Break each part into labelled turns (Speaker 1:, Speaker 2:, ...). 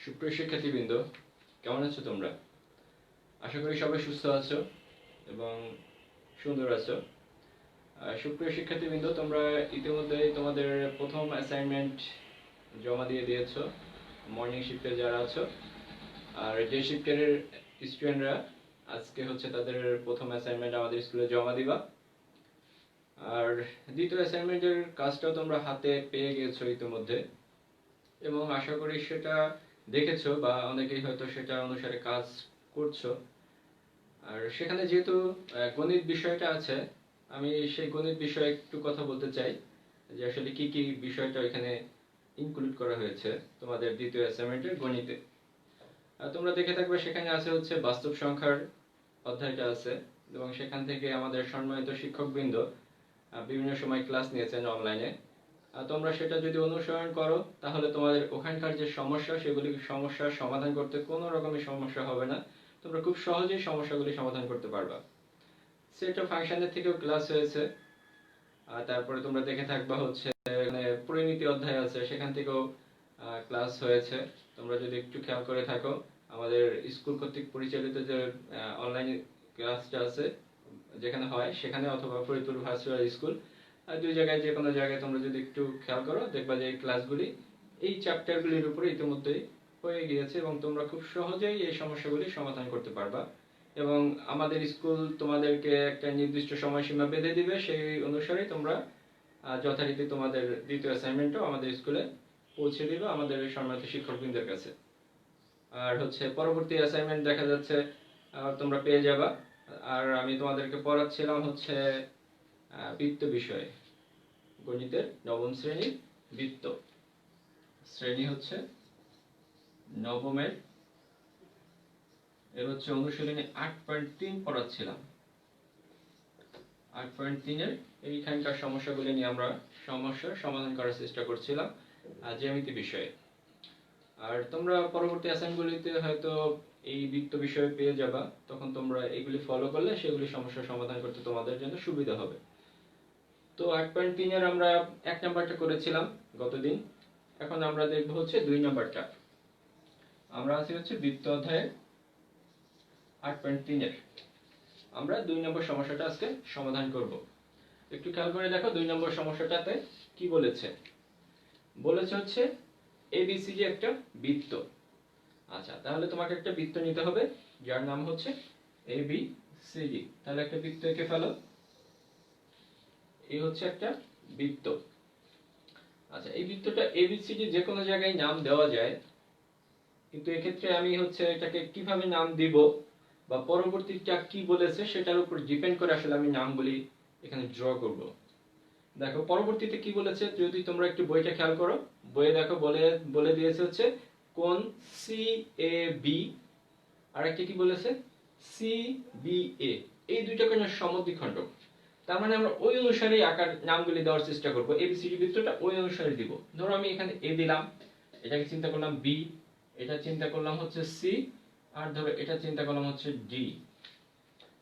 Speaker 1: সুপ্রিয় শিক্ষার্থীবৃন্দ, কেমন আছো তোমরা? আশা করি সবাই সুস্থ আছো এবং সুন্দর আছো। সুপ্রিয় শিক্ষার্থীবৃন্দ, তোমরা ইতিমধ্যেই তোমাদের প্রথম অ্যাসাইনমেন্ট জমা দিয়ে দিয়েছো, মর্নিং শিফটে যারা আছো। আর ডে শিফটের স্টুডেন্টরা আজকে হচ্ছে তাদের প্রথম অ্যাসাইনমেন্ট আমাদের স্কুলে জমা দিবা। আর দ্বিতীয় অ্যাসাইনমেন্টের কাজটাও তোমরা হাতে পেয়ে গিয়েছো ইতিমধ্যে, এবং আশা করি সেটা দেখেছো বা অনেকেই হয়তো সেটা অনুসারে কাজ করছো। আর সেখানে যেহেতু গণিত বিষয়টা আছে, আমি সেই গণিত বিষয়ে একটু কথা বলতে চাই যে আসলে কি কি বিষয়টা এখানে ইনক্লুড করা হয়েছে তোমাদের দ্বিতীয় অ্যাসাইনমেন্টের গণিতে। তোমরা দেখে থাকবে সেখানে আছে হচ্ছে বাস্তব সংখ্যার অধ্যায়টা আছে, এবং সেখান থেকে আমাদের সম্মানিত শিক্ষকবৃন্দ বিভিন্ন সময় ক্লাস নিয়েছেন অনলাইনে। তোমরা সেটা যদি অনুসরণ করো তাহলে তোমাদের ওখানকার যে সমস্যা, সেগুলি সমস্যার সমাধান করতে কোনো রকমের সমস্যা হবে না। তোমরা খুব সহজেই সমস্যাগুলি সমাধান করতে পারবা। সেট অফ ফাংশনের থেকেও ক্লাস হয়েছে। আর তারপরে তোমরা দেখে থাকবা হচ্ছে মানে পরিমিতি অধ্যায় আছে, সেখান থেকেও ক্লাস হয়েছে। তোমরা যদি একটু খেয়াল করে থাকো, আমাদের স্কুল কর্তৃক পরিচালিত যে অনলাইন ক্লাসটা আছে যেখানে হয় সেখানে, অথবা ফরিদপুর ভার্চুয়াল স্কুল, দুই জায়গায় যে কোনো জায়গায় তোমরা যদি একটু খেয়াল করো দেখবা যে এই ক্লাসগুলি এই চ্যাপ্টারগুলির উপরে ইতিমধ্যেই হয়ে গিয়েছে, এবং তোমরা খুব সহজেই এই সমস্যাগুলি সমাধান করতে পারবা। এবং আমাদের স্কুল তোমাদেরকে একটা নির্দিষ্ট সময়সীমা বেঁধে দিবে, সেই অনুসারে তোমরা যথারীতি তোমাদের দ্বিতীয় অ্যাসাইনমেন্টও আমাদের স্কুলে পৌঁছে দিবে আমাদের সম্মানিত শিক্ষকবৃন্দের কাছে। আর হচ্ছে পরবর্তী অ্যাসাইনমেন্ট দেখা যাচ্ছে তোমরা পেয়ে যাবা। আর আমি তোমাদেরকে পড়াচ্ছিলাম হচ্ছে বৃত্ত বিষয়ে, গণিতের নবম শ্রেণীর বৃত্ত। শ্রেণী হচ্ছে নবমের, এর হচ্ছে অনুশীলনী 8.3 পড়াচ্ছিলাম। 8.3 এইখানকার সমস্যাগুলি নিয়ে আমরা সমস্যার সমাধান করার চেষ্টা করছিলাম জ্যামিতি বিষয়ে। আর তোমরা পরবর্তী অ্যাসাইনগুলিতে হয়তো এই বৃত্ত বিষয়ে পেয়ে যাবা, তখন তোমরা এগুলি ফলো করলে সেগুলি সমস্যার সমাধান করতে তোমাদের জন্য সুবিধা হবে। তো 8.3 আমরা 1 নাম্বারটা করেছিলাম গতদিন। এখন আমরা দেখব হচ্ছে 2 নাম্বারটা। আমরা আছি হচ্ছে বৃত্ত অধ্যায়ের 8.3 আমরা 2 নম্বর সমস্যাটা আজকে সমাধান করব। একটু খেয়াল করে দেখো 2 নম্বর সমস্যাটাতে কি বলেছে। বলেছে হচ্ছে এবিসিডি একটা বৃত্ত। আচ্ছা, তাহলে তোমাকে একটা বৃত্ত নিতে হবে যার নাম হচ্ছে এবিসিডি। তাহলে একটা বৃত্ত এঁকে ফেলো। এই হচ্ছে একটা বৃত্ত। আচ্ছা, এই বৃত্তটা এবিসিডি যে কোনো জায়গায় নাম দেওয়া যায়, কিন্তু এক্ষেত্রে আমি হচ্ছে এটাকে কিভাবে নাম দিব বা পরবর্তীটা কি বলেছে সেটার উপর ডিপেন্ড করে আসলে আমি নামগুলি এখানে ড্র করব। দেখো পরবর্তীতে কি বলেছে, যদি তোমরা একটু বইটা খেয়াল করো, বইয়ে দেখো বলে দিয়েছে হচ্ছে কোণ সিএবি, আর একটা কি বলেছে সিবিএ। এই দুইটা কোণের সমদ্বিখণ্ডক। তার মানে আমরা ওই অনুসারে আকার নামগুলি দেওয়ার চেষ্টা করব। এবিসিডি বৃত্তটা ওই অনুসারে দিব। ধরো আমি এখানে এ দিলাম, এটাকে চিন্তা করলাম বি, এটা চিন্তা করলাম হচ্ছে সি, আর ধরো এটা চিন্তা করলাম হচ্ছে ডি।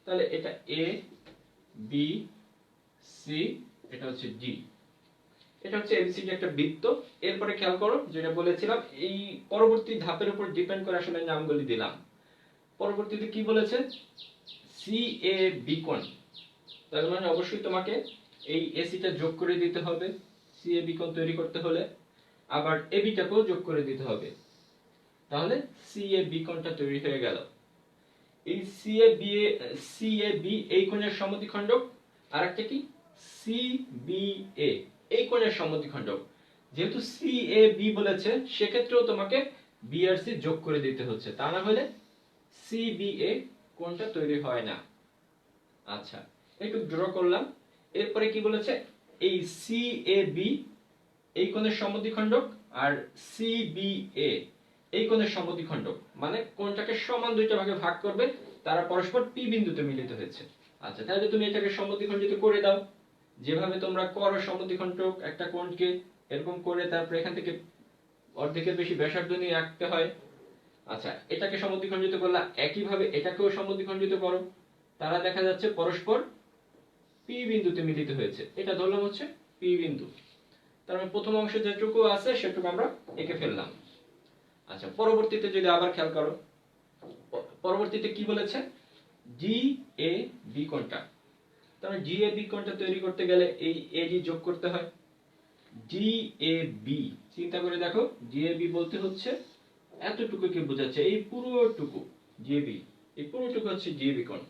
Speaker 1: তাহলে এটা এ বি সি, এটা হচ্ছে ডি। এটা হচ্ছে এবিসিডি একটা বৃত্ত। এরপরে খেয়াল করো যেটা বলেছিলাম, এই পরবর্তী ধাপের উপর ডিপেন্ড করে আসলে নামগুলি দিলাম। পরবর্তীতে কি বলেছে, সি এ বি কোণ। তার মানে অবশ্যই তোমাকে এই এসিটা যোগ করে দিতে হবে সি এ বি কোণ তৈরি করতে হলে, আবার এবিটাকেও যোগ করে দিতে হবে। তাহলে সি এ বি কোণটা তৈরি হয়ে গেল। এই সি এ বি এই কোণের সমদ্বিখণ্ডক, আর একটা কি সি বি এ এই কোণের সমদ্বিখণ্ডক। যেহেতু সি এ বি বলেছে, সেক্ষেত্রেও তোমাকে বি আর সি যোগ করে দিতে হচ্ছে, তা না হলে সি বি এ কোণটা তৈরি হয় না। আচ্ছা, একটু ড্র করলাম। এরপরে কি বলেছে, এই সি এ বি এই কোণের সমদ্বিখণ্ডক আর সি বি এ এই কোণের সমদ্বিখণ্ডক, মানে কোণটাকে সমান দুইটা ভাগে ভাগ করবে, তারা পরস্পর পি বিন্দুতে মিলিত হয়েছে। আচ্ছা, তাহলে তুমি এটাকে সমদ্বিখণ্ডিত করে দাও, যেভাবে তোমরা করো সমদ্বিখণ্ডক একটা কোণকে এরকম করে, তারপর এখান থেকে অর্ধেকের বেশি ব্যাসার্ধ নিয়ে আঁকতে হয়। আচ্ছা, এটাকে সমদ্বিখণ্ডিত করলা, একইভাবে এটাকেও সমদ্বিখণ্ডিত করো, তারা দেখা যাচ্ছে পরস্পর পি বিন্দুতে মিলিত হয়েছে। এটা ধরলাম হচ্ছে পি বিন্দু। তার মানে প্রথম অংশে যেটুকু আছে সেটুকু আমরা এঁকে ফেললাম। আচ্ছা, পরবর্তীতে যদি আবার খেয়াল করো, পরবর্তীতে কি বলেছে, জি এ বি কোণটা। তাহলে জি এ বি কোণটা তৈরি করতে গেলে এই এডি যোগ করতে হয়। জি এ বি, চিন্তা করে দেখো, জি এ বি বলতে হচ্ছে এতটুকুকে বোঝাচ্ছে, এই পুরোটুকু জি এ বি, এই পুরোটুকু হচ্ছে জি এ বি কোণ।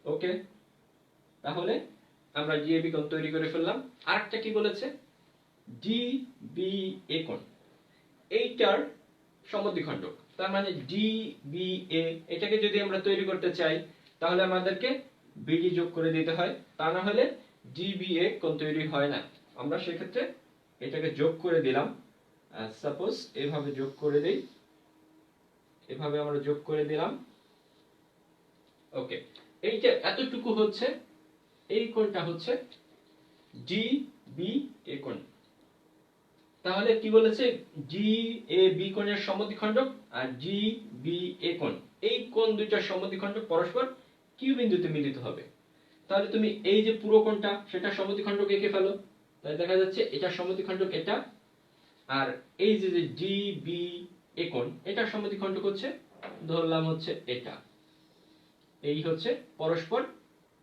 Speaker 1: ওকে, তাহলে আমরা জি এ বি কোণ তৈরি করে ফেললাম। আরেকটা কি বলেছে, জি বি এ কোণ, এইটার সমদ্বিখণ্ডক। তার মানে ডি বি এ, এটাকে যদি আমরা তৈরি করতে চাই তাহলে আমাদেরকে বিডি যোগ করে দিতে হয়, তা না হলে ডি বি এ কোণ তৈরি হয় না। আমরা সেক্ষেত্রে এটাকে যোগ করে দিলাম, সাপোজ এভাবে যোগ করে দেই, এভাবে আমরা যোগ করে দিলাম। ওকে, এই যে এতটুকু হচ্ছে, এই কোণটা হচ্ছে ডি বি এ কোণ। তাহলে কি বলেছে, জি এ বি কোণের সমদ্বিখণ্ডক আর জি বি এ কোণ, এই কোণ দুইটার সমদ্বিখণ্ডক পরস্পর কিউ বিন্দুতে মিলিত হবে। তাহলে তুমি এই যে পুরো কোণটা, সেটা সমদ্বিখণ্ডক এঁকে ফেলো, তাহলে দেখা যাচ্ছে এটা সমদ্বিখণ্ডক এটা, আর এই যে জি বি এ কোণ, এটা সমদ্বিখণ্ডক হচ্ছে, ধরলাম হচ্ছে এটা। এই হচ্ছে পরস্পর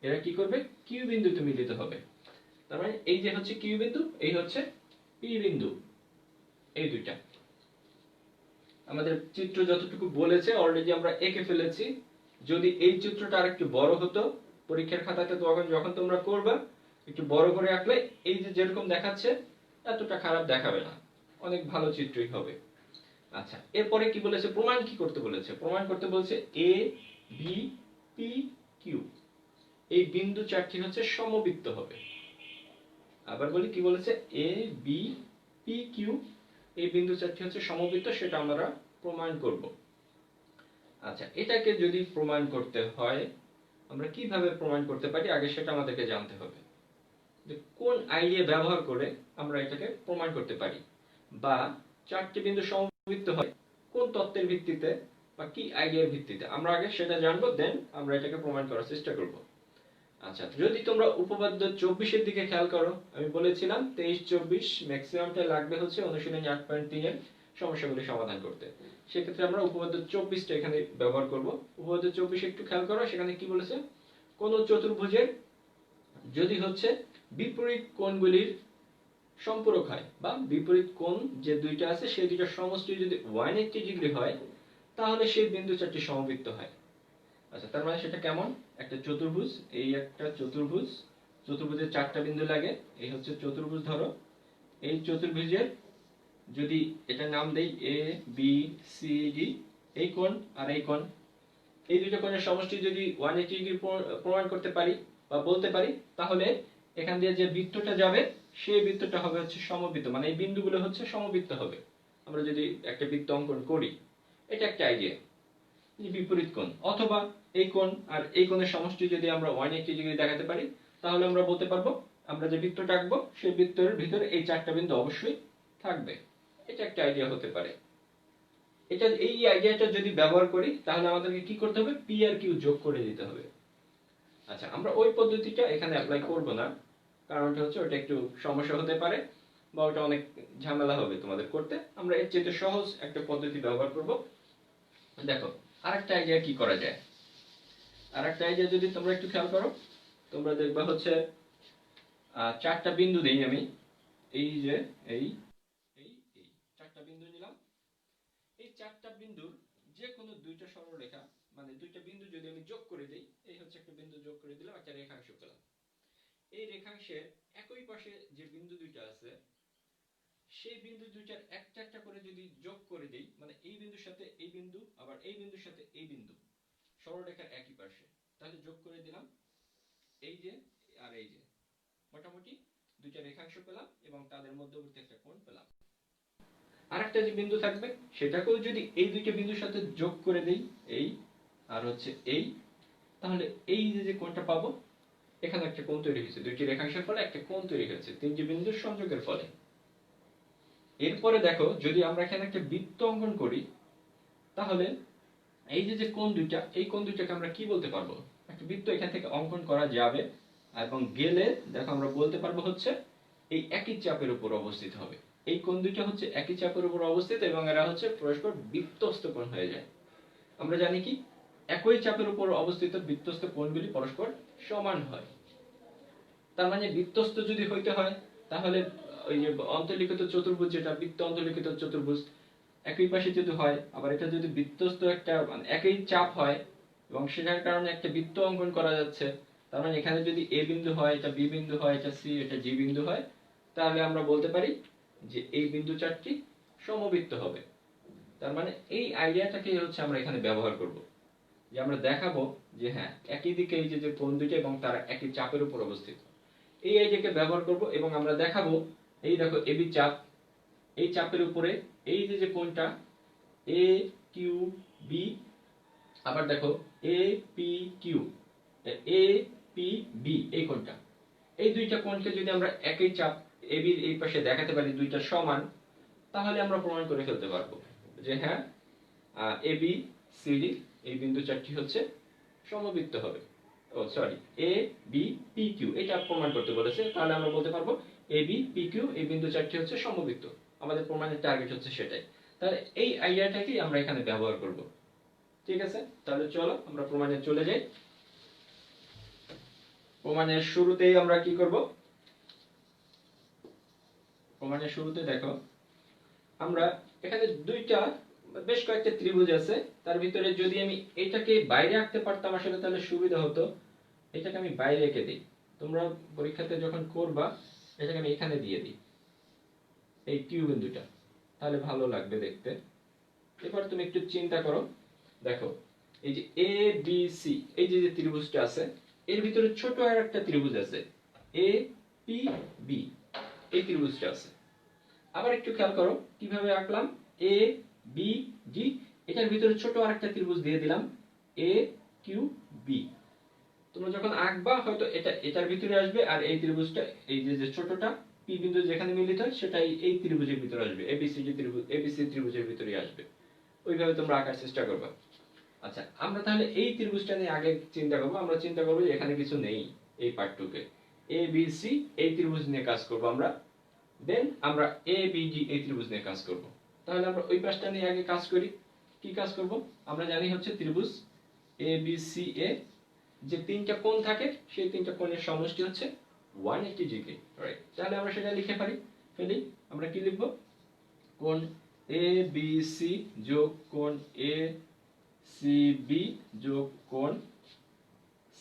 Speaker 1: এরা কি করবে, কিউ বিন্দুতে মিলিত হবে। তার মানে এই যে হচ্ছে কিউ বিন্দু, এই হচ্ছে পি বিন্দু, এই দুইটা। আমাদের চিত্র যতটুকু বলেছে অলরেডি আমরা এঁকে ফেলেছি। যদি এই চিত্রটা আরেকটু বড় হতো পরীক্ষার খাতাতে, তখন যখন তোমরা করবা একটু বড় করে আঁকলে এই যে যেরকম দেখাচ্ছে এতটা খারাপ দেখাবে না, অনেক ভালো চিত্রই হবে। আচ্ছা, এরপরে কি বলেছে, প্রমাণ কি করতে বলেছে, প্রমাণ করতে বলছে এ বি পি কিউ, এই বিন্দু চারটি হচ্ছে সমবৃত্ত হবে। আবার বলি, কি বলেছে, এ বি পি কিউ, এই বিন্দু চারটি হচ্ছে সমবৃত্ত, সেটা আমরা প্রমাণ করব। আচ্ছা, এটাকে যদি প্রমাণ করতে হয় আমরা কিভাবে প্রমাণ করতে পারি, আগে সেটা আমাদেরকে জানতে হবে যে কোন আইডিয়া ব্যবহার করে আমরা এটাকে প্রমাণ করতে পারি, বা চারটি বিন্দু সমবৃত্ত হয় কোন তত্ত্বের ভিত্তিতে বা কি আইডিয়ার ভিত্তিতে, আমরা আগে সেটা জানবো, দেন আমরা এটাকে প্রমাণ করার চেষ্টা করব। আচ্ছা, যদি তোমরা উপপাদ্য 24 এর দিকে খেয়াল করো, আমি বলেছিলাম 23-24 ম্যাক্সিমামটা লাগবে হচ্ছে অনুশীলনী 8.3 এর সমস্যাগুলি সমাধান করতে। সেক্ষেত্রে আমরা উপপাদ্য 24টা এখানে ব্যবহার করব। উপপাদ্য 24 একটু খেয়াল করো, সেখানে কি বলেছে, কোন চতুর্ভুজের যদি হচ্ছে বিপরীত কোণগুলির সম্পূরক হয়, বা বিপরীত কোণ যে দুইটা আছে সেই দুইটার সমষ্টি যদি 180 ডিগ্রি হয়, তাহলে সেই বিন্দু চারটি সমবৃত্ত হয়। আচ্ছা, তার মানে সেটা কেমন, একটা চতুর্ভুজ, এই একটা চতুর্ভুজ, চতুর্ভুজের চারটা বিন্দু লাগে, এই হচ্ছে চতুর্ভুজ ধরো, এই চতুর্ভুজের যদি এটা নাম দেই এ বি সি ডি, এই কোণ আর এই কোণ, এই দুটো কোণের সমষ্টি যদি 180 ডিগ্রি প্রমাণ করতে পারি বা বলতে পারি, তাহলে এখান দিয়ে যে বৃত্তটা যাবে সেই বৃত্তটা হবে হচ্ছে সমবৃত্ত, মানে এই বিন্দুগুলো হচ্ছে সমবৃত্ত হবে। আমরা যদি একটা বৃত্ত অঙ্কন করি, এটা একটা আইডিয়া, বিপরীত কোণ, অথবা এই কোণ আর এই কোণের সমষ্টি যদি আমরা 180 ডিগ্রি দেখাতে পারি, তাহলে আমরা বলতে পারবো আমরা যে বৃত্তটা আঁকবো সেই বৃত্তের ভিতরে এই চারটা বিন্দু অবশ্যই থাকবে। এটা একটা আইডিয়া হতে পারে। এটা, এই আইডিয়াটা যদি ব্যবহার করি তাহলে আমাদেরকে কি করতে হবে, পি আর কিউ যোগ করে দিতে হবে। আচ্ছা, আমরা ওই পদ্ধতিটা এখানে অ্যাপ্লাই করব না, কারণটা হচ্ছে ওটা একটু সমস্যা হতে পারে বা ওটা অনেক ঝামেলা হবে তোমাদের করতে। আমরা এর চেয়ে সহজ একটা পদ্ধতি ব্যবহার করব। দেখো, আরেকটা আইডিয়া কি করা যায়, আরেকটা আইডিয়া যদি তোমরা একটু খেয়াল করো, তোমরা দেখবা হচ্ছে চারটা বিন্দু দেই আমি, এই যে এই এই এই চারটা বিন্দু নিলাম। এই চারটা বিন্দুর যে কোনো দুইটা সরলরেখা, মানে দুইটা বিন্দু যদি আমি যোগ করে দেই, এই হচ্ছে একটা বিন্দু যোগ করে দিলাম, একটা রেখাংশ পেলাম। এই রেখাংশের একই পাশে যে বিন্দু দুইটা আছে, সেই বিন্দু দুইটার একটা একটা করে যদি যোগ করে দেই, মানে এই বিন্দুর সাথে এই বিন্দু, আবার এই বিন্দুর সাথে এই বিন্দু, সরলরেখার একই পাশে, তাহলে যোগ করে দিলাম এই যে আর এই যে, মোটামুটি দুইটা রেখাংশ পেলাম এবং তাদের মধ্যবর্তী একটা কোণ পেলাম। আরেকটা যে বিন্দু থাকবে সেটাকেও যদি এই দুইটা বিন্দুর সাথে যোগ করে দেই, এই আর হচ্ছে এই, তাহলে এই যে কোণটা পাবো, এখানে একটা কোণ তৈরি হয়েছে, দুইটি রেখাংশের ফলে একটা কোণ তৈরি হয়েছে তিনটি বিন্দুর সংযোগের ফলে। এরপরে দেখো, যদি আমরা এখানে একটা বৃত্ত অঙ্কন করি, তাহলে এই যে কোণ দুইটা, এই কোণ দুইটাকে আমরা কি বলতে পারবো, একটা বৃত্ত এখান থেকে অঙ্কন করা যাবে এবং গেলে দেখো আমরা বলতে পারবো হচ্ছে এই একই চাপের উপর অবস্থিত হবে। এই কোণ দুইটা হচ্ছে একই চাপের উপর অবস্থিত এবং এরা হচ্ছে পরস্পর বিত্তস্ত কোণ হয়ে যায়। আমরা জানি কি একই চাপের উপর অবস্থিত বিত্তস্ত কোণগুলি পরস্পর সমান হয়। তার মানে বিত্তস্ত যদি হইতে হয় তাহলে ওই যে অন্তর্লিখিত চতুর্ভুজ, যেটা বৃত্ত অন্তর্লিখিত চতুর্ভুজ, একই পাশে যদি হয়, আবার এটা যদি বৃত্তস্ত একটা মানে একই চাপ হয় এবং সেটার কারণে একটা বৃত্ত অঙ্কন করা যাচ্ছে, তার মানে এখানে যদি এ বিন্দু হয়, এটা বি বিন্দু হয়, এটা সি, এটা জি বিন্দু হয়, তাহলে আমরা বলতে পারি যে এই বিন্দু চারটি সমবৃত্ত হবে। তার মানে এই আইডিয়াটাকে হচ্ছে আমরা এখানে ব্যবহার করব, যে আমরা দেখাবো যে হ্যাঁ একই দিকে এই যে কোণ দুইটা এবং তারা একই চাপের উপর অবস্থিত। এই আইডিয়াকে ব্যবহার করব এবং আমরা দেখাবো এই দেখো এবি চাপ, এই চাপের উপরে এই যে কোণটা এ কিউ বি, আবার দেখো A P Q, A P B, এই কোণটা, এই দুইটা কোণকে যদি আমরা একই চাপ এবি এই পাশে দেখাতে পারি দুইটা সমান, তাহলে আমরা প্রমাণ করে ফেলতে পারবো যে হ্যাঁ এবি সিডি এই বিন্দু চারটি হচ্ছে সমবৃত্ত হবে। ও sorry, A B P Q এটা প্রমাণ করতে বলেছে, তাহলে আমরা বলতে পারবো এ বি পি কিউ এই বিন্দু চারটি হচ্ছে সমবৃত্ত। আমাদের প্রমাণের টার্গেট হচ্ছে সেটাই। তাহলে এই আইডিয়াটাকেই আমরা এখানে ব্যবহার করব। ঠিক আছে, তাহলে চলো আমরা প্রমাণে চলে যাই। প্রমাণের শুরুতেই আমরা কি করব, প্রমাণের শুরুতে দেখো আমরা এখানে দুইটা বেশ কয়েকটা ত্রিভুজ আছে, তার ভিতরে যদি আমি এটাকে বাইরে আঁকতে পারতাম আসলে তাহলে সুবিধা হতো। এটাকে আমি বাইরে এঁকে দিই, তোমরা পরীক্ষাতে যখন করবা এটাকে আমি এখানে দিয়ে দিই এই কিউ বিন্দুটা, তাহলে ভালো লাগবে দেখতে। এবার তুমি একটু চিন্তা করো, দেখো এই যে এ বি সি এই যে ত্রিভুজটা আছে, এর ভিতরে ছোট আর একটা ত্রিভুজ আছে এ পি বি, এই ত্রিভুজটা আছে। আবার একটু খেয়াল করো কিভাবে আঁকলাম, এ বি ডি, এটার ভিতরে ছোট আরেকটা ত্রিভুজ দিয়ে দিলাম এ কিউ বি। তোমরা যখন আঁকবা হয়তো এটা এটার ভিতরে আসবে, আর এই ত্রিভুজটা এই যে ছোটটা পি বিন্দু যেখানে মিলিত হয় সেটাই এই ত্রিভুজের ভিতরে আসবে, এবিসিডি ত্রিভুজ এবিসি ত্রিভুজের ভিতরে আসবে। ওইভাবে তোমরা আঁকার চেষ্টা করবে। আচ্ছা, আমরা তাহলে এই ত্রিভুজটা নিয়ে আগে চিন্তা করব। আমরা চিন্তা করব যে এখানে কিছু নেই, এই পার্টটুকে এ বি সি এই ত্রিভুজ নিয়ে কাজ করব আমরা, দেন আমরা এ বি ডি এই ত্রিভুজ নিয়ে কাজ করব। তাহলে আমরা ওই পাশটা নিয়ে আগে কাজ করি। কি কাজ করব, আমরা জানি হচ্ছে ত্রিভুজ এ বি সি এ যে তিনটা কোণ থাকে সেই তিনটা কোণের সমষ্টি হচ্ছে 180 ডিগ্রি, রাইট? তাহলে আমরা সেটা লিখে ফেলি। আমরা কি লিখব, কোণ এ বি সি যোগ কোণ এ সি বি যোগ কোণ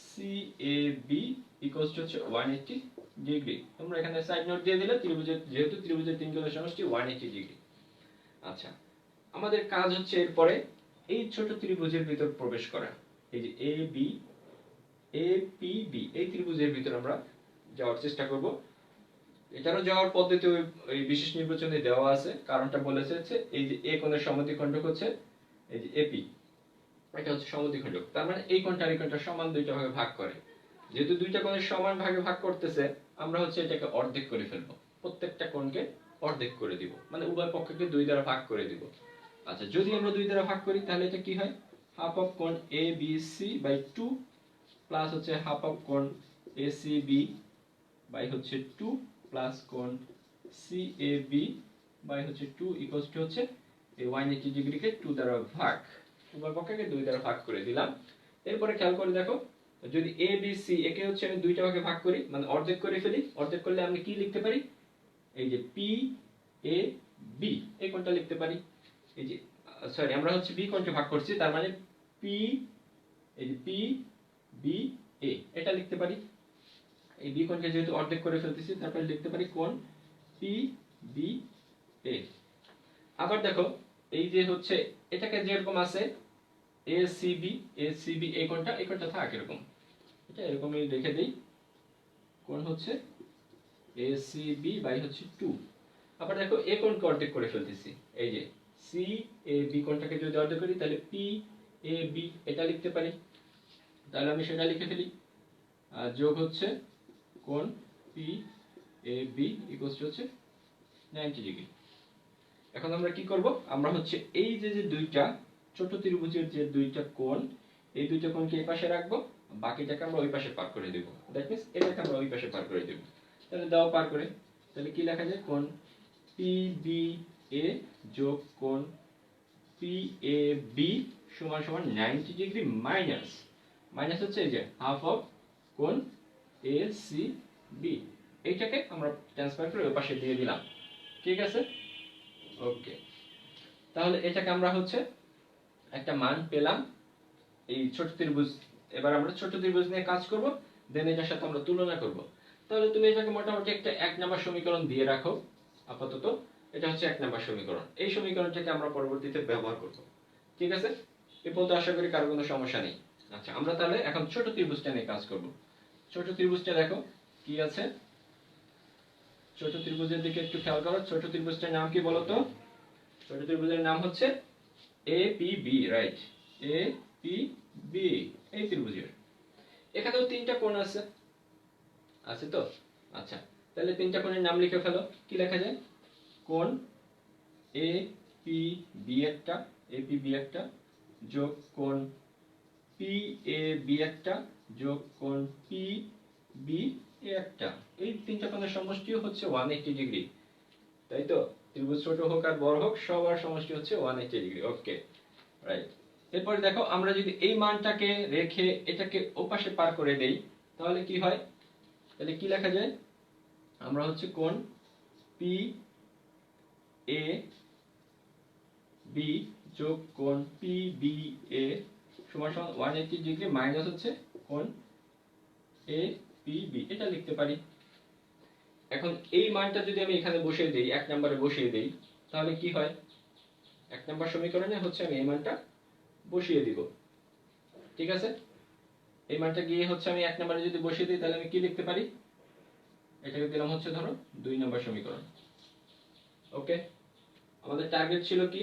Speaker 1: C A B equals to হচ্ছে 180 ডিগ্রি। তোমরা এখানে সাইড নোট দিয়ে দিলে ত্রিভুজের, যেহেতু ত্রিভুজের তিন কোণের সমষ্টি 180 ডিগ্রি। আচ্ছা, আমাদের কাজ হচ্ছে এরপরে এই ছোট ত্রিভুজের ভিতর প্রবেশ করা। এই যে A B A P B এই ত্রিভুজের ভিতর আমরা যাওয়ার চেষ্টা করব। এটারও যাওয়ার পদ্ধতি ওই বিশেষ নির্বাচনে দেওয়া আছে। কারণটা বলেছে হচ্ছে এই যে এ কোণের সমদ্বিখণ্ডক হচ্ছে এই যে এপি, এটা হচ্ছে সমদ্বিখণ্ডক। তার মানে এই কোণটা আর এই কোণটা সমান দুইটা ভাগে ভাগ করে। যেহেতু দুইটা কোণের সমান ভাগে ভাগ করতেছে, আমরা হচ্ছে এটাকে অর্ধেক করে ফেলবো, প্রত্যেকটা কোণকে অর্ধেক করে দিব, মানে উভয় পক্ষকে দুই দ্বারা ভাগ করে দিব। আচ্ছা, যদি আমরা দুই দ্বারা ভাগ করি তাহলে এটা কি হয়, হাফ অফ কোণ A B C by 2 plus হচ্ছে হাফ অফ কোণ এ সি বি বাই হচ্ছে 2 প্লাস কোণ সি এ বি বাই হচ্ছে 2 ইকুয়ালস টু হচ্ছে এই 180 ডিগ্রিকে 2 দ্বারা ভাগ, উভয় পক্ষকে 2 দ্বারা ভাগ করে দিলাম। এরপরে খেয়াল করে দেখো, যদি এ বি সি একে হচ্ছে আমি দুইটা ভাগে ভাগ করি, মানে অর্ধেক করে ফেলি, অর্ধেক করলে আমি কি লিখতে পারি, এই যে পি এ বি এই কোণটা লিখতে পারি। এই যে সরি, আমরা হচ্ছে বি কোণকে ভাগ করছি, তার মানে পি এই যে পি বি এ এটা লিখতে পারি। এই বি কোণকে যেহেতু অর্ধেক করে ফেলতেছি, তারপরে লিখতে পারি কোণ পি বি এ। আবার দেখো এই যে হচ্ছে এটাকে যেরকম আছে এ সি বি এই কোণটা থাক এরকম, এটা এরকমই রেখে দেই, কোণ হচ্ছে এ সি বি বাই হচ্ছে 2। আবার দেখো এ কোণকে অর্ধেক করে ফেলতেছি, এই যে সি এ বি কোণটাকে যদি অর্ধেক করি তাহলে পি এ বি এটা লিখতে পারি, তাহলে আমি সেটা লিখে ফেলি। আর যোগ হচ্ছে কোণ P A B equals to হচ্ছে 90 ডিগ্রি। এখন আমরা কি করব, আমরা হচ্ছে এই যে দুইটা ছোট ত্রিভুজের যে দুইটা কোণ, এই দুইটা কোণকে এই পাশে রাখবো, বাকিটাকে আমরা ওই পাশে পার করে দেব। দ্যাট মিন্স এটাকে আমরা ওই পাশে পার করে দেব। তাহলে দাও পার করে, তাহলে কি লেখা যায়, কোণ PBA যোগ কোণ PAB সমান সমান 90 ডিগ্রি মাইনাস মাইনাস হচ্ছে এই যে হাফ অফ কোণ ACB। এইটাকে আমরা ট্রান্সফার করে ওই পাশে দিয়ে দিলাম। ঠিক আছে, ওকে। তাহলে এটাকে আমরা হচ্ছে একটা মান পেলাম এই ছোট ত্রিভুজ। এবার আমরা ছোট ত্রিভুজ নিয়ে কাজ করব, দেন এটার সাথে আমরা তুলনা করব। তাহলে তুমি এটাকে মোটামুটি একটা 1 নাম্বার সমীকরণ দিয়ে রাখো আপাতত। এটা হচ্ছে 1 নাম্বার সমীকরণ। এই সমীকরণটাকে আমরা পরবর্তীতে ব্যবহার করব। ঠিক আছে, এই পর্যন্ত আশা করি কারো কোনো সমস্যা নেই। আচ্ছা, আমরা তাহলে এখন ছোট ত্রিভুজটা নিয়ে কাজ করব। ছোট ত্রিভুজটা দেখো কি আছে। ছোট ত্রিভুজের দিকে একটু খেয়াল করো। ছোট ত্রিভুজটার নাম কি বলো তো? ছোট ত্রিভুজের নাম হচ্ছে APB, রাইট? APB এই ত্রিভুজের এখানেও 3টা কোণ আছে, আছে তো? আচ্ছা, তাহলে 3টা কোণের নাম লিখে ফেলো। কি লেখা যায়? কোণ APB একটা, APB একটা যোগ কোণ PAB একটা যোগ কোণ PB একটা। এই 3টা কোণের সমষ্টিও হচ্ছে 180 ডিগ্রি, তাই তো? ত্রিভুজ ছোট হোক আর বড় হোক সবার সমষ্টি হচ্ছে 180 ডিগ্রি। ওকে, রাইট। এরপরে দেখো আমরা যদি এই মানটাকে রেখে এটাকে ওপাশে পার করে দেই তাহলে কি হয়? তাহলে কি লেখা যায়? আমরা হচ্ছে কোণ PAB যোগ কোণ PBA সমান সমান 180 ডিগ্রি মাইনাস হচ্ছে কোণ APB, এটা লিখতে পারি। এখন এই মানটা যদি আমি এখানে বসিয়ে দেই, 1 নম্বরে বসিয়ে দেই, তাহলে কি হয়? 1 নম্বর সমীকরণে হচ্ছে আমি এই মানটা বসিয়ে দিব। ঠিক আছে, এই মানটা গিয়ে হচ্ছে আমি 1 নম্বরে যদি বসিয়ে দিই তাহলে আমি কি লিখতে পারি? এটাকে দিলাম হচ্ছে ধরো 2 নম্বর সমীকরণ। ওকে, আমাদের টার্গেট ছিল কি?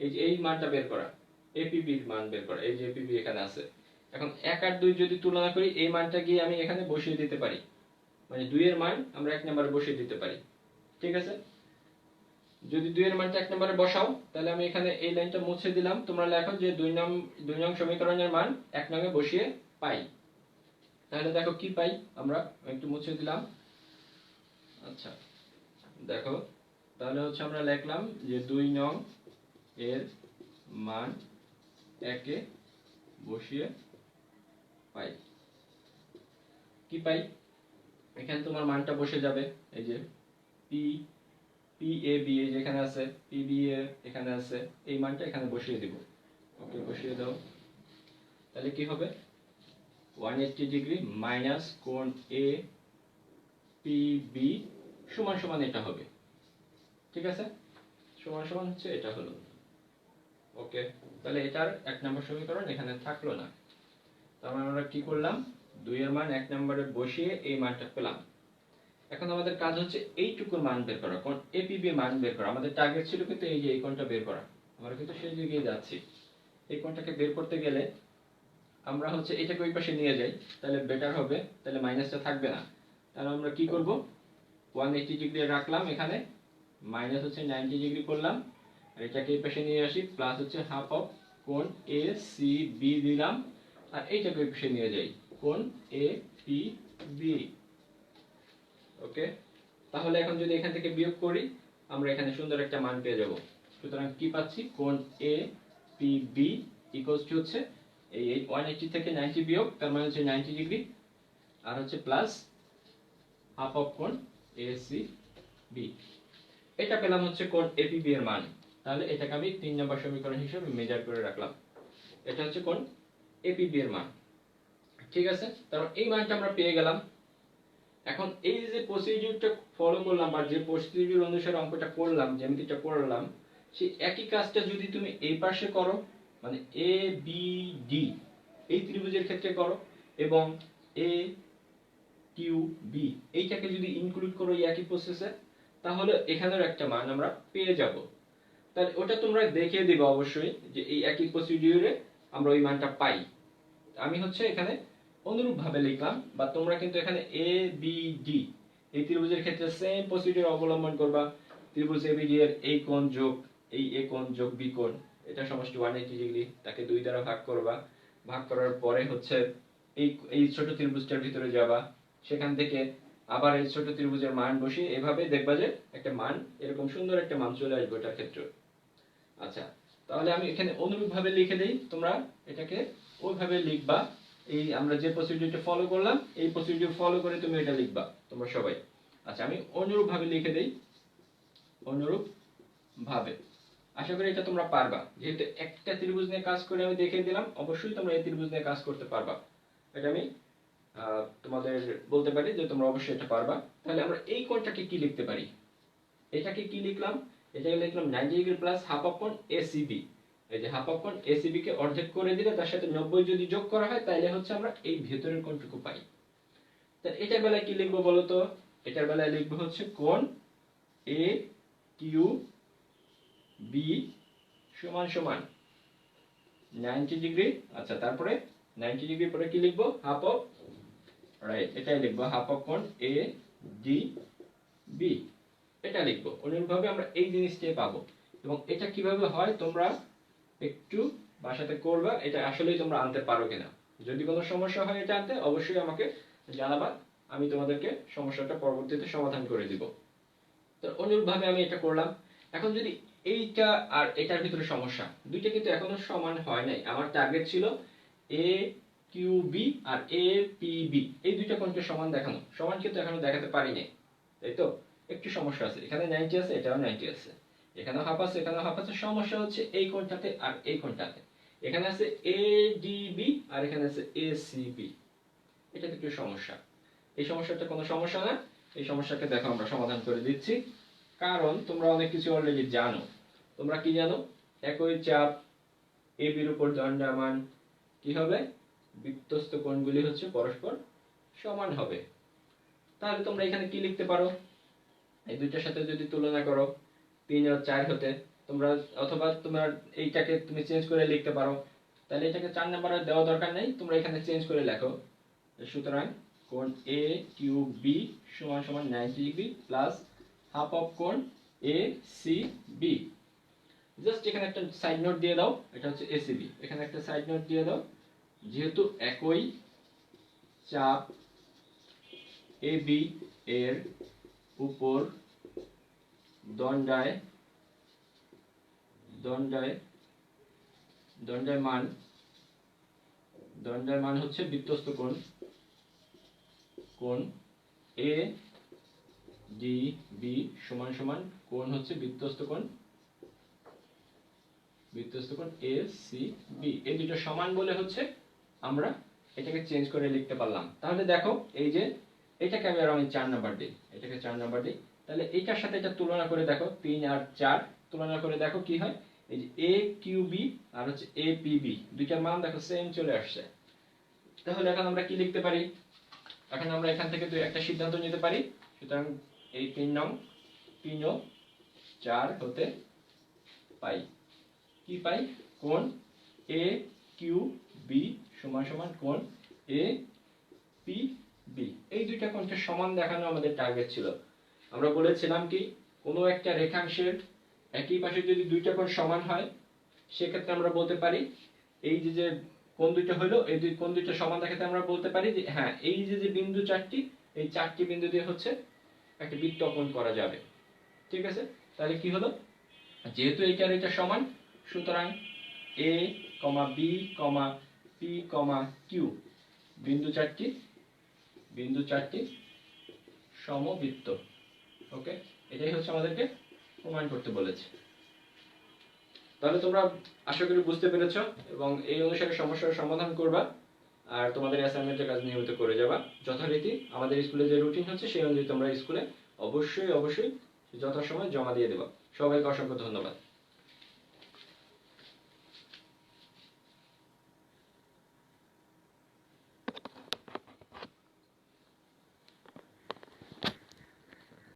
Speaker 1: এই যে এই মানটা বের করা, APB এর মান বের করা। এই যে APB এখানে আছে। এখন 1 আর 2 যদি তুলনা করি, এই মানটা গিয়ে আমি এখানে বসিয়ে দিতে পারি, মানে 2 এর মান আমরা 1 নম্বরে বসিয়ে দিতে পারি। ঠিক আছে, যদি 2 এর মানটা 1 নম্বরে বসাও তাহলে আমি এখানে এই লাইনটা মুছে দিলাম। তোমরা লেখো যে 2 নং সমীকরণের মান 1 নং এ বসিয়ে পাই। তাহলে দেখো কি পাই আমরা, একটু মুছে দিলাম। আচ্ছা, দেখো তাহলে হচ্ছে আমরা লিখলাম যে 2 নং এর মান 1 এ বসিয়ে পাই। কি পাই? এখানে তোমার মানটা বসে যাবে। এই যে PAB যেখানে আছে, PBA এখানে আছে, এই মানটা এখানে বসিয়ে দিব। ওকে, বসিয়ে দাও। তাহলে কি হবে? 180 ডিগ্রি মাইনাস কোণ APB সমান সমান এটা হবে। ঠিক আছে, সমান সমান হচ্ছে এটা হলো। ওকে, তাহলে এটার 1 নম্বর সমীকরণ এখানে থাকলো না। তার মানে আমরা কি করলাম? 2 এর মান 1 নম্বরে বসিয়ে এই মানটা পেলাম। এখন আমাদের কাজ হচ্ছে এইটুকুর মান বের করা, কোণ APB এর মান বের করা। আমাদের টার্গেট ছিল কিন্তু এই যে এই কোণটা বের করা। আমরা কিন্তু সেই দিকে যাচ্ছি। এই কোণটাকে বের করতে গেলে আমরা হচ্ছে এটাকে ওই পাশে নিয়ে যাই, তাহলে বেটার হবে, তাহলে মাইনাসটা থাকবে না। তাহলে আমরা কি করব? 180 ডিগ্রি রাখলাম এখানে, মাইনাস হচ্ছে 90 ডিগ্রি করলাম, আর এটাকে এই পাশে নিয়ে আসি, প্লাস হচ্ছে হাফ অফ কোণ ACB দিলাম, আর এইটাকে ওই পাশে নিয়ে যাই, কোণ APB। ওকে, তাহলে এখন যদি এখান থেকে বিয়োগ করি আমরা এখানে সুন্দর একটা মান পেয়ে যাব। সুতরাং কি পাচ্ছি? কোণ APB ইকুয়ালস টু হচ্ছে এই 180 থেকে 90 বিয়োগ, তার মানে হচ্ছে 90 ডিগ্রি, আর হচ্ছে প্লাস হাফ অফ কোণ ACB। এটা পেলাম হচ্ছে কোণ APB এর মান। তাহলে এটাকে আমি 3 নম্বর সমীকরণ হিসেবে মেজার করে রাখলাম। এটা হচ্ছে কোণ APB এর মান। ঠিক আছে, তারপর এই মানটা আমরা পেয়ে গেলাম। এখন এই যে প্রসিডিউরটা ফলো করলাম বা যে প্রসিডিউর অনুসারে অঙ্কটা করলাম, জ্যামিতিটা করলাম, সেই একই কাজটা যদি তুমি এই পাশে করো, মানে ABD এই ত্রিভুজের ক্ষেত্রে করো, এবং AQB এইটাকে যদি ইনক্লুড করো এই একই প্রসেসে, তাহলে এখানের একটা মান আমরা পেয়ে যাব। তাহলে ওটা তোমরা দেখিয়ে দিবে অবশ্যই যে এই একই প্রসিডিউরে আমরা ওই মানটা পাই। আমি হচ্ছে এখানে অনুরূপ ভাবে লিখলাম, বা তোমরা কিন্তু এখানে ABD এই ত্রিভুজের ক্ষেত্রে সেম প্রসিডিউর অবলম্বন করবা। ত্রিভুজ ABD এর এই কোণ যোগ এই A কোণ যোগ B কোণ, এটা সমষ্টি 180 ডিগ্রি, তাকে 2 দ্বারা ভাগ করবা। ভাগ করার পরে হচ্ছে এই ছোট ত্রিভুজটার ভিতরে যাবা, সেখান থেকে আবার এই ছোট ত্রিভুজের মান বসিয়ে এভাবে দেখবা যে একটা মান, এরকম সুন্দর একটা মান চলে আসবে এটার ক্ষেত্রে। আচ্ছা, তাহলে আমি এখানে অনুরূপভাবে লিখে দেই, তোমরা এটাকে ওইভাবে লিখবা। এই আমরা যে প্রসিডিউরটা ফলো করলাম এই প্রসিডিউর ফলো করে তুমি এটা লিখবা তোমরা সবাই। আচ্ছা, আমি অনুরূপভাবে লিখে দেই, অনুরূপ ভাবে। আশা করি এটা তোমরা পারবা, যেহেতু একটা ত্রিভুজ নিয়ে কাজ করে আমি দেখিয়ে দিলাম, অবশ্যই তোমরা এই ত্রিভুজ নিয়ে কাজ করতে পারবা। এটা আমি তোমাদের বলতে পারি যে তোমরা অবশ্যই এটা পারবা। তাহলে আমরা এই কোণটাকে কি লিখতে পারি? এটাকে কি লিখলাম? এটাকে লিখলাম 90 ডিগ্রি প্লাস হাফ অফ কোণ এসিবি। এই যে হাফ অফ কোণ এসিবি কে অর্ধেক করে দিলে তার সাথে 90 যদি যোগ করা হয় তাহলে হচ্ছে আমরা এই ভেতরের কোণটুকু পাই। তাহলে এটার বেলায় কি লিখবো বলো তো? এটার বেলায় লিখবো হচ্ছে কোণ এ কিউ বি সমান সমান 90 ডিগ্রি। আচ্ছা, তারপরে 90 ডিগ্রি পরে কি লিখবো? হাফ অফ, রাইট, এটাই লিখবো হাফ অফ কোণ এ ডি বি, এটা লিখবো। অনুরূপভাবে আমরা এই জিনিসটাই পাবো। এবং এটা কিভাবে হয় তোমরা একটু বাসাতে করবা, এটা আসলেই তোমরা আনতে পারো কিনা। যদি কোনো সমস্যা হয় এটা আনতে অবশ্যই আমাকে জানাবা, আমি তোমাদেরকে সমস্যাটা পরবর্তীতে সমাধান করে দিব। তো অনুরূপভাবে আমি এটা করলাম। এখন যদি এইটা আর এটার ভিতরে সমস্যা, দুইটা কিন্তু এখনো সমান হয় নাই। আমার টার্গেট ছিল এ কিউ বি আর এ পি বি, এই দুইটা কোণকে সমান দেখানো, সমান কিন্তু এখনো দেখাতে পারি নাই, তাই তো? একটু সমস্যা আছে, এখানে 90 আছে, এটাও 90 আছে, এখানেও হাফ আছে, এখানেও হাফ আছে। সমস্যা হচ্ছে এই কোণটাতে আর এই কোণটাতে। এখানে আছে এ ডি বি আর এখানে আছে এ সি বি, এটা একটু সমস্যা। এই সমস্যাটা কোনো সমস্যা না, এই সমস্যাকে দেখো আমরা সমাধান করে দিচ্ছি। কারণ তোমরা অনেক কিছু অলরেডি জানো। তোমরা কি জানো? একই চাপ এ বির উপর দণ্ডায়মান কি হবে? বৃত্তস্থ কোণগুলি হচ্ছে পরস্পর সমান হবে। তাহলে তোমরা এখানে কি লিখতে পারো? এই দুইটার সাথে যদি তুলনা করো 3 আর 4 হতে, তোমরা অথবা তোমার এইটাকে তুমি চেঞ্জ করে লিখতে পারো। তাহলে এটাকে 4 নাম্বার আর দেওয়া দরকার নেই, তোমরা এখানে চেঞ্জ করে লেখো। সুতরাং কোণ এ কিউ বি সমান সমান 90 ডিগ্রি প্লাস হাফ অফ কোণ এ সি বি। জাস্ট এখানে একটা সাইড নোট দিয়ে দাও, এটা হচ্ছে এসিবি। এখানে একটা সাইড নোট দিয়ে দাও, যেহেতু একই চাপ এ বি এর উপর দণ্ডায়মান হচ্ছে বৃত্তস্থ কোণ, কোণ এ ডি বি সমান সমান কোণ হচ্ছে বৃত্তস্থ কোণ এ সি বি। এই দুটো সমান বলে হচ্ছে আমরা এটাকে চেঞ্জ করে লিখতে পারলাম। তাহলে দেখো এই যে এটাকে আমি 4 নাম্বার দিই, এটাকে 4 নাম্বার দিই। তাহলে এইটার সাথে এটা তুলনা করে দেখো, 3 আর 4 তুলনা করে দেখো কি হয়। এই যে এ কিউ বি আর হচ্ছে এ পি বি, দুইটার মান দেখো সেম চলে আসছে। তাহলে এখন আমরা কি লিখতে পারি? এখন আমরা এখান থেকে একটা সিদ্ধান্ত নিতে পারি। সুতরাং এই 3 নং 3 ও 4 হতে পাই কি পাই? কোণ এ কিউ বি সমান সমান কোণ এ পি বি। এই দুইটা কোণকে সমান দেখানো আমাদের টার্গেট ছিল। আমরা বলেছিলাম কি, কোনো একটা রেখাংশের একই পাশে যদি দুইটা কোণ সমান হয় সেক্ষেত্রে আমরা বলতে পারি এই যে কোণ দুইটা হলো, এই দুই কোণ দুইটা সমান দেখাতে আমরা বলতে পারি যে হ্যাঁ, এই যে বিন্দু চারটি, এই চারটি বিন্দু দিয়ে হচ্ছে একটা বৃত্ত অঙ্কন করা যাবে। ঠিক আছে? তাহলে কি হলো? যেহেতু এইটা আর এটা সমান, সুতরাং এ কমা বি কমা পি কমা কিউ বিন্দু চারটি সমবৃত্ত। ওকে, এটাই হচ্ছে আমাদেরকে প্রমাণ করতে বলেছে। তাহলে তোমরা আশা করি বুঝতে পেরেছো এবং এই অনুসারে সমস্যার সমাধান করবা আর তোমাদের অ্যাসাইনমেন্টের কাজ নিয়মিত করে যাবা যথারীতি। আমাদের স্কুলে যে রুটিন হচ্ছে সেই অনুযায়ী তোমরা স্কুলে অবশ্যই যথাসময়ে জমা দিয়ে দেবা। সবাইকে অসংখ্য ধন্যবাদ।